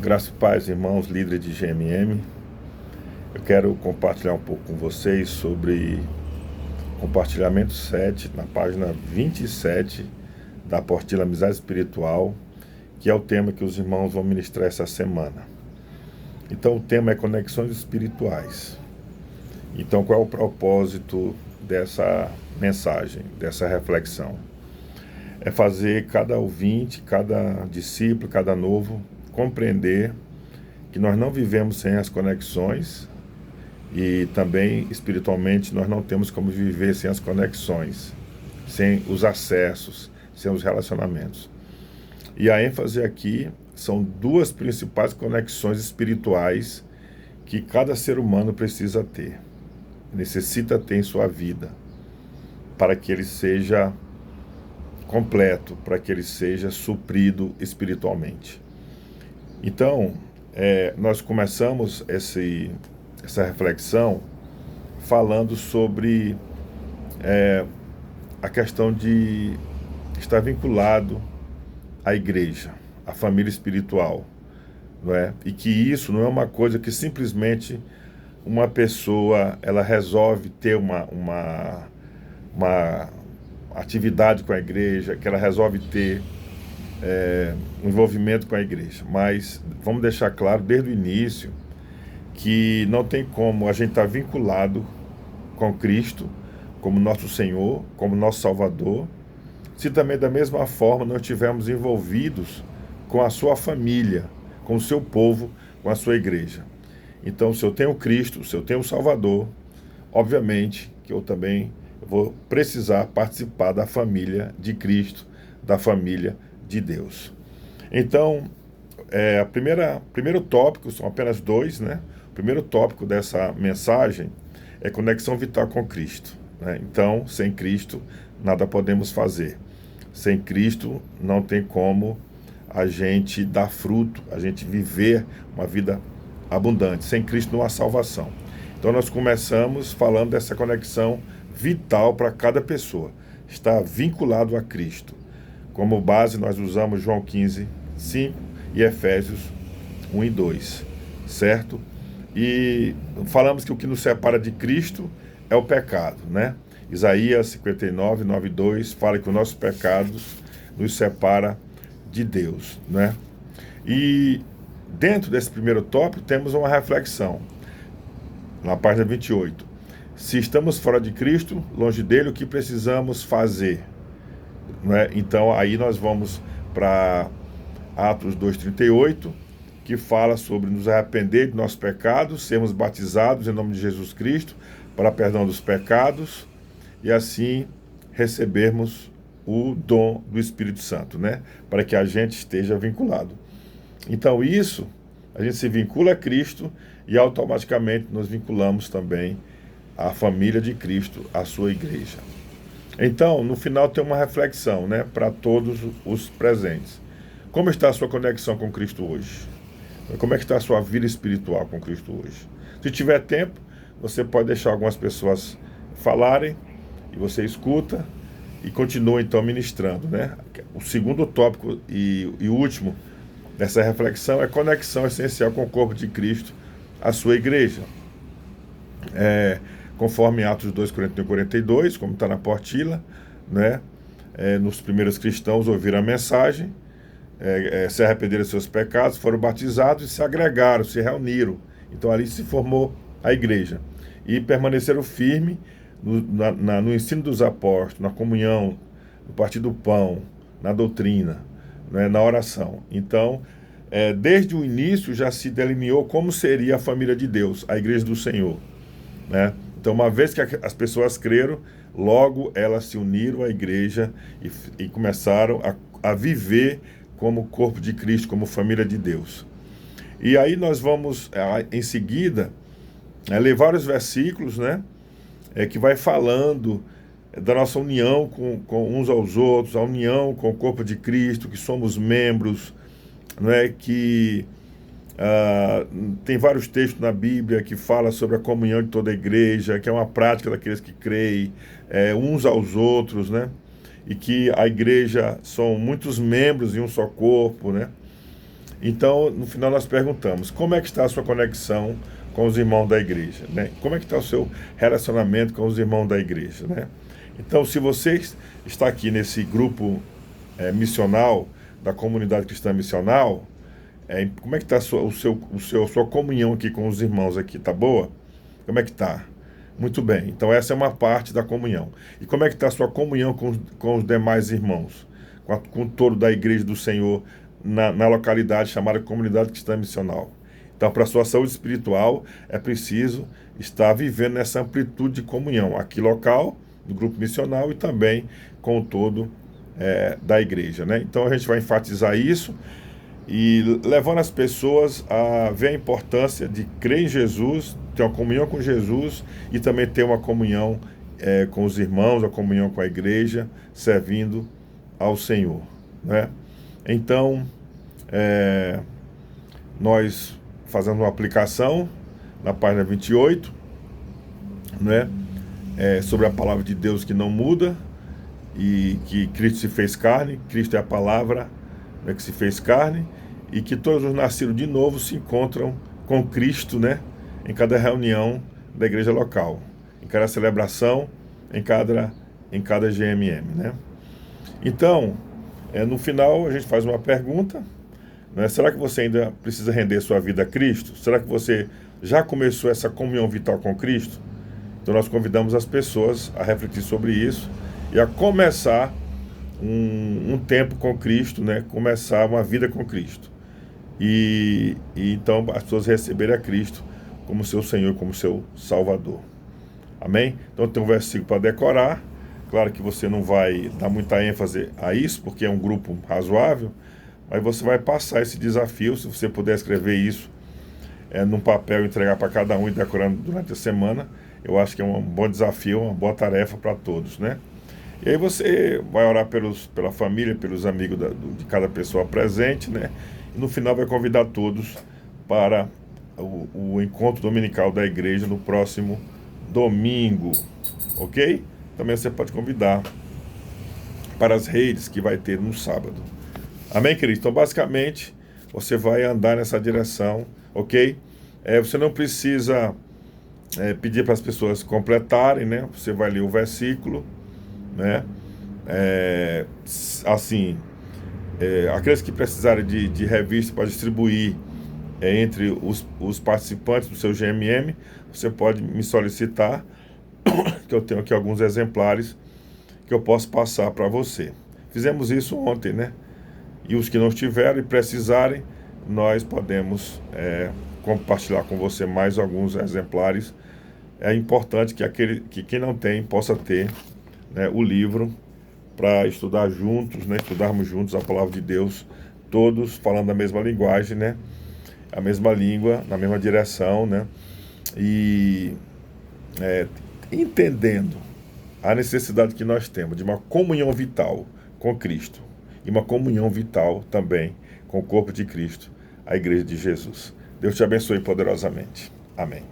Graças e paz, irmãos, líderes de GMM. Eu quero compartilhar um pouco com vocês sobre compartilhamento 7, na página 27 da apostila Amizade Espiritual, que é o tema que os irmãos vão ministrar essa semana. Então, o tema é conexões espirituais. Então, qual é o propósito dessa mensagem, dessa reflexão? É fazer cada ouvinte, cada discípulo, cada novo compreender que nós não vivemos sem as conexões e também espiritualmente nós não temos como viver sem as conexões, sem os acessos, sem os relacionamentos. E a ênfase aqui são duas principais conexões espirituais que cada ser humano precisa ter, necessita ter em sua vida, para que ele seja completo, para que ele seja suprido espiritualmente. Então, nós começamos essa reflexão falando sobre a questão de estar vinculado à igreja, à família espiritual, não é? E que isso não é uma coisa que simplesmente uma pessoa ela resolve ter uma atividade com a igreja, que ela resolve ter um envolvimento com a igreja. Mas vamos deixar claro desde o início que não tem como a gente estar vinculado com Cristo como nosso Senhor, como nosso Salvador, se também da mesma forma não estivermos envolvidos com a sua família, com o seu povo, com a sua igreja. Então, se eu tenho Cristo, se eu tenho o Salvador, obviamente que eu também vou precisar participar da família de Cristo, da família de Deus. Então, primeiro tópico, são apenas dois, né? O primeiro tópico dessa mensagem é conexão vital com Cristo, né? Então, sem Cristo, nada podemos fazer. Sem Cristo, não tem como a gente dar fruto, a gente viver uma vida abundante. Sem Cristo não há salvação. Então, nós começamos falando dessa conexão vital para cada pessoa, estar vinculado a Cristo. Como base, nós usamos João 15, 5 e Efésios 1 e 2, certo? E falamos que o que nos separa de Cristo é o pecado, né? Isaías 59, 9 e 2 fala que os nossos pecados nos separa de Deus, né? E dentro desse primeiro tópico temos uma reflexão, na página 28. Se estamos fora de Cristo, longe dele, o que precisamos fazer? Né? Então aí nós vamos para Atos 2,38, que fala sobre nos arrepender de nossos pecados, sermos batizados em nome de Jesus Cristo para perdão dos pecados e assim recebermos o dom do Espírito Santo, né? Para que a gente esteja vinculado. Então isso, a gente se vincula a Cristo e automaticamente nos vinculamos também à família de Cristo, à sua igreja. Então, no final tem uma reflexão, né, para todos os presentes. Como está a sua conexão com Cristo hoje? Como é que está a sua vida espiritual com Cristo hoje? Se tiver tempo, você pode deixar algumas pessoas falarem e você escuta e continua então ministrando, né? O segundo tópico e último dessa reflexão é conexão essencial com o corpo de Cristo, a sua igreja. Conforme Atos 2, 41 e 42, como está na apostila, né? Nos primeiros cristãos ouviram a mensagem, se arrependeram dos seus pecados, foram batizados e se agregaram, se reuniram. Então ali se formou a igreja. E permaneceram firmes no ensino dos apóstolos, na comunhão, no partir do pão, na doutrina, né? Na oração. Então, desde o início já se delineou como seria a família de Deus, a igreja do Senhor, né? Então, uma vez que as pessoas creram, logo elas se uniram à igreja e começaram a viver como corpo de Cristo, como família de Deus. E aí nós vamos, em seguida, ler vários versículos, né, que vai falando da nossa união com uns aos outros, a união com o corpo de Cristo, que somos membros, né, que tem vários textos na Bíblia que fala sobre a comunhão de toda a igreja, que é uma prática daqueles que creem uns aos outros, né? E que a igreja são muitos membros em um só corpo, né? Então, no final nós perguntamos, como é que está a sua conexão com os irmãos da igreja, né? Como é que está o seu relacionamento com os irmãos da igreja, né? Então, se você está aqui nesse grupo missional, da comunidade cristã missional, como é que está a sua comunhão aqui com os irmãos aqui, tá boa? Como é que está? Muito bem, então essa é uma parte da comunhão. E como é que está a sua comunhão com os demais irmãos? Com todo da igreja do Senhor na localidade chamada Comunidade Cristã Missional. Então, para a sua saúde espiritual, é preciso estar vivendo nessa amplitude de comunhão, aqui local, do grupo missional e também com o todo da igreja, né? Então, a gente vai enfatizar isso e levando as pessoas a ver a importância de crer em Jesus, ter uma comunhão com Jesus e também ter uma comunhão com os irmãos, a comunhão com a igreja, servindo ao Senhor, né? Então, nós fazemos uma aplicação na página 28, né? Sobre a palavra de Deus que não muda e que Cristo se fez carne, Cristo é a palavra, né, que se fez carne, e que todos os nascidos de novo se encontram com Cristo, né, em cada reunião da igreja local, em cada celebração, em cada GMM, né? Então, no final a gente faz uma pergunta, né? Será que você ainda precisa render sua vida a Cristo? Será que você já começou essa comunhão vital com Cristo? Então nós convidamos as pessoas a refletir sobre isso e a começar um tempo com Cristo, né? Começar uma vida com Cristo. E então as pessoas receberem a Cristo como seu Senhor, como seu Salvador. Amém? Então tem um versículo para decorar. Claro que você não vai dar muita ênfase a isso, porque é um grupo razoável, mas você vai passar esse desafio, se você puder escrever isso num papel e entregar para cada um e decorando durante a semana, eu acho que é um bom desafio, uma boa tarefa para todos, né? E aí você vai orar pela família, pelos amigos de cada pessoa presente, né? E no final vai convidar todos para o encontro dominical da igreja no próximo domingo, ok? Também você pode convidar para as redes que vai ter no sábado. Amém, querido? Então, basicamente, você vai andar nessa direção, ok? Você não precisa pedir para as pessoas completarem, né? Você vai ler o versículo, né? Aqueles que precisarem de revista para distribuir entre os participantes do seu GMM, você pode me solicitar, que eu tenho aqui alguns exemplares que eu posso passar para você. Fizemos isso ontem, né? E os que não estiverem e precisarem, nós podemos compartilhar com você mais alguns exemplares. É importante que quem não tem possa ter, né, o livro para estudar juntos, né? Estudarmos juntos a palavra de Deus, todos falando a mesma linguagem, né? A mesma língua, na mesma direção, né? E entendendo a necessidade que nós temos de uma comunhão vital com Cristo e uma comunhão vital também com o corpo de Cristo, a igreja de Jesus. Deus te abençoe poderosamente. Amém.